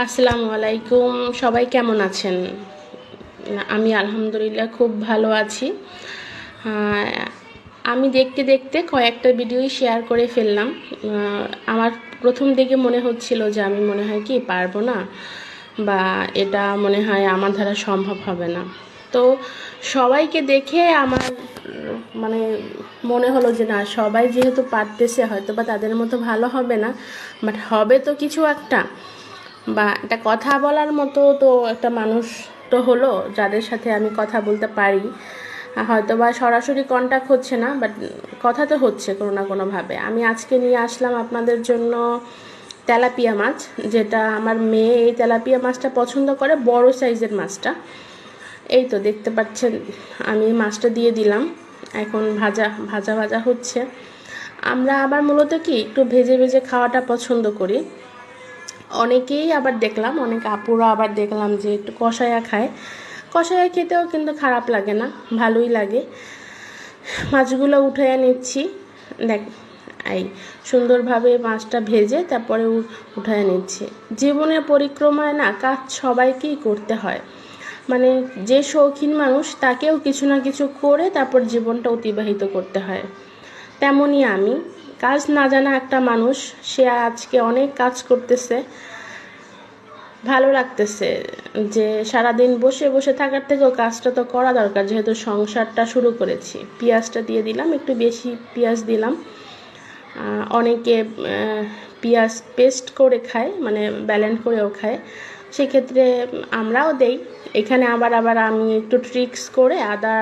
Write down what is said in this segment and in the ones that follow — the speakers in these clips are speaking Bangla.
আসসালামু আলাইকুম। সবাই কেমন আছেন? আমি আলহামদুলিল্লাহ খুব ভালো আছি। আমি দেখতে দেখতে কয়েকটা ভিডিওই শেয়ার করে ফেললাম। আমার প্রথম দিকে মনে হচ্ছিল যে আমি মনে হয় কি পারবো না, বা এটা মনে হয় আমার দ্বারা সম্ভব হবে না। তো সবাইকে দেখে আমার মানে মনে হলো যে না, সবাই যেহেতু পারতেছে হয়তো বা তাদের মতো ভালো হবে না, বাট হবে তো কিছু একটা, বা একটা কথা বলার মতো তো একটা মানুষ তো হলো যাদের সাথে আমি কথা বলতে পারি। হয়তো বা সরাসরি কন্ট্যাক্ট হচ্ছে না, বাট কথা তো হচ্ছে কোনো না কোনোভাবে। আমি আজকে নিয়ে আসলাম আপনাদের জন্য তেলাপিয়া মাছ, যেটা আমার মেয়ে এই তেলাপিয়া মাছটা পছন্দ করে, বড় সাইজের মাছটা। এই তো দেখতে পাচ্ছেন, আমি মাছটা দিয়ে দিলাম। এখন ভাজা ভাজা ভাজা হচ্ছে। আমরা আবার মূলত কি একটু ভেজে ভেজে খাওয়াটা পছন্দ করি। অনেকেই আবার দেখলাম, অনেক আপুরা আবার দেখলাম যে একটু কষায়া খায়। কষায়া খেতেও কিন্তু খারাপ লাগে না, ভালোই লাগে। মাছগুলো উঠাইয়া নিচ্ছি। দেখ, এই সুন্দরভাবে মাছটা ভেজে তারপরে উঠাইয়া নিচ্ছি। জীবনের পরিক্রমায় না কাজ সবাইকেই করতে হয়। মানে যে শৌখিন মানুষ তাকেও কিছু না কিছু করে তারপর জীবনটা অতিবাহিত করতে হয়। তেমনই আমি, কাজ না জানা একটা মানুষ, সে আজকে অনেক কাজ করতেছে। ভালো লাগতেছে যে সারাদিন বসে বসে থাকার থেকেও কাজটা তো করা দরকার, যেহেতু সংসারটা শুরু করেছি। পেঁয়াজটা দিয়ে দিলাম, একটু বেশি পেঁয়াজ দিলাম। অনেকে পেঁয়াজ পেস্ট করে খায়, মানে ব্যালেন্ড করেও খায়, সেক্ষেত্রে আমরাও দেই। এখানে আবার আমি একটু ট্রিক্স করে আদা,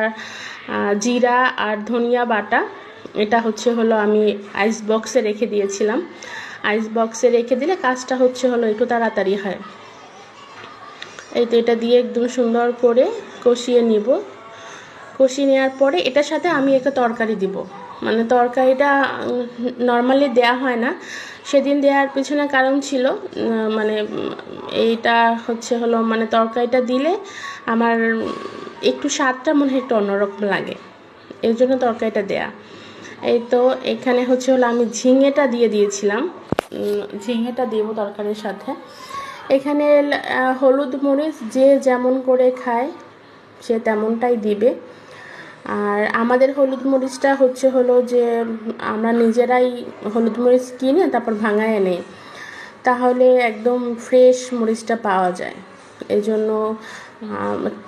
জিরা আর ধনিয়া বাটা, এটা হলো আমি আইস বক্সে রেখে দিয়েছিলাম। আইস বক্সে রেখে দিলে কাজটা হলো একটু তাড়াতাড়ি হয়। এই তো এটা দিয়ে একদম সুন্দর করে কষিয়ে নিব। কষিয়ে নেওয়ার পরে এটার সাথে আমি একটা তরকারি দিব। মানে তরকারিটা নর্মালি দেয়া হয় না, সেদিন দেওয়ার পিছনে কারণ ছিল, মানে এইটা মানে তরকারিটা দিলে আমার একটু স্বাদটা মনে হয় একটু অন্যরকম লাগে, এই জন্য তরকারিটা দেয়া। এই তো এখানে আমি ঝিঙেটা দিয়ে দিয়েছিলাম। ঝিঙেটা দেবো তরকারির সাথে। এখানে হলুদ মরিচ যে যেমন করে খায় সে তেমনটাই দিবে। আর আমাদের হলুদ মরিচটা যে আমরা নিজেরাই হলুদ মরিচ কিনে তারপর ভাঙায় এনে, তাহলে একদম ফ্রেশ মরিচটা পাওয়া যায়। এই জন্য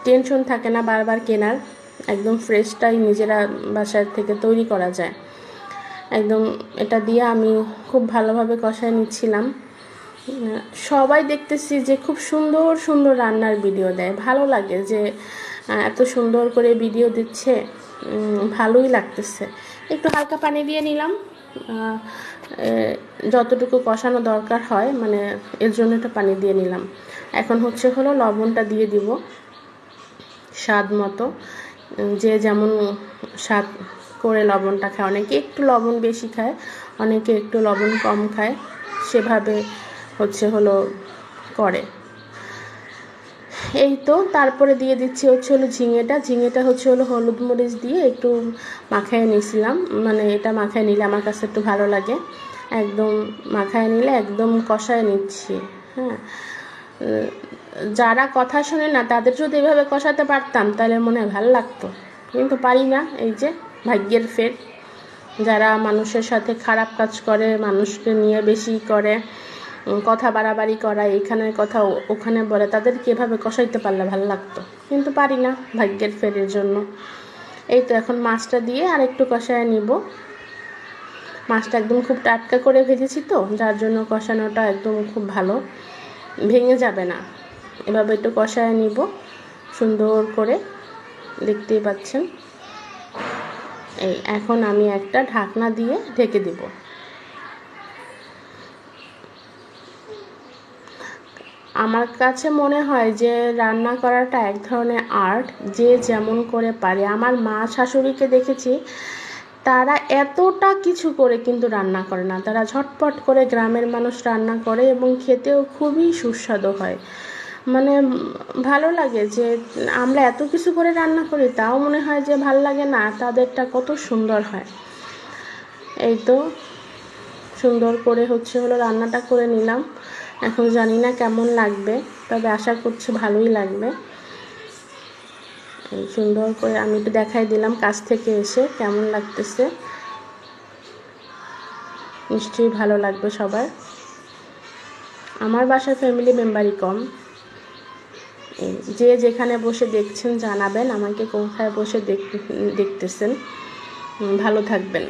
টেনশন থাকে না বারবার কেনার, একদম ফ্রেশটাই নিজেরা বাসার থেকে তৈরি করা যায়। একদম এটা দিয়ে আমি খুব ভালোভাবে কষায় নিচ্ছিলাম। সবাই দেখতেছি যে খুব সুন্দর সুন্দর রান্নার ভিডিও দেয়, ভালো লাগে যে এত সুন্দর করে ভিডিও দিচ্ছে, ভালোই লাগতেছে। একটু হালকা পানি দিয়ে নিলাম, যতটুকু কষানো দরকার হয়, মানে এর জন্য একটু পানি দিয়ে নিলাম। এখন লবণটা দিয়ে দিব স্বাদ মতো, যে যেমন স্বাদ করে লবণটা খায়। অনেকে একটু লবণ বেশি খায়, অনেকে একটু লবণ কম খায়, সেভাবে করে। এই তো তারপরে দিয়ে দিচ্ছি ঝিঙেটা হলুদ মরিচ দিয়ে একটু মাখায় নিয়েছিলাম। মানে এটা মাখায় নিলে আমার কাছে একটু ভালো লাগে, একদম মাখায় নিলে একদম কষায় নিচ্ছি। হ্যাঁ, যারা কথা শোনে না তাদের যদি এভাবে কষাতে পারতাম তাহলে মনে হয় ভালো লাগতো, কিন্তু পারি না। এই যে ভাগ্যের ফের, যারা মানুষের সাথে খারাপ কাজ করে, মানুষকে নিয়ে বেশি করে, কথা বাড়াবাড়ি করা, এখানের কথা ওখানে বলে, তাদেরকে এভাবে কষাইতে পারলে ভালো লাগতো, কিন্তু পারি না ভাগ্যের ফেরের জন্য। এই তো এখন মাছটা দিয়ে আর একটু কষায় নিব। মাছটা একদম খুব টাটকা করে ভেজেছি তো, যার জন্য কষানোটা একদম খুব ভালো, ভেঙে যাবে না। এভাবে একটু কষায় নিব সুন্দর করে, দেখতেই পাচ্ছেন। এই এখন আমি একটা ঢাকনা দিয়ে ঢেকে দিব। আমার কাছে মনে হয় যে রান্না করাটা এক ধরনের আর্ট, যে যেমন করে পারে। আমার মা শাশুড়িকে দেখেছি, তারা এতটা কিছু করে কিন্তু রান্না করে না, তারা ঝটপট করে গ্রামের মানুষ রান্না করে এবং খেতেও খুবই সুস্বাদু হয়। মানে ভালো লাগে যে আমরা এত কিছু করে রান্না করি, তাও মনে হয় যে ভালো লাগে না, তাদেরটা কত সুন্দর হয়। এই তো সুন্দর করে হলো রান্নাটা করে নিলাম। এখন জানি না কেমন লাগবে, তবে আশা করছি ভালোই লাগবে। সুন্দর করে আমি একটু দেখাই দিলাম কাছ থেকে এসে কেমন লাগতেছে। নিশ্চয়ই ভালো লাগবে সবার। আমার বাসার ফ্যামিলি মেম্বারই কম। যে যেখানে বসে দেখছেন জানাবেন আমাকে, কোথায় বসে দেখতেছেন। ভালো থাকবেন।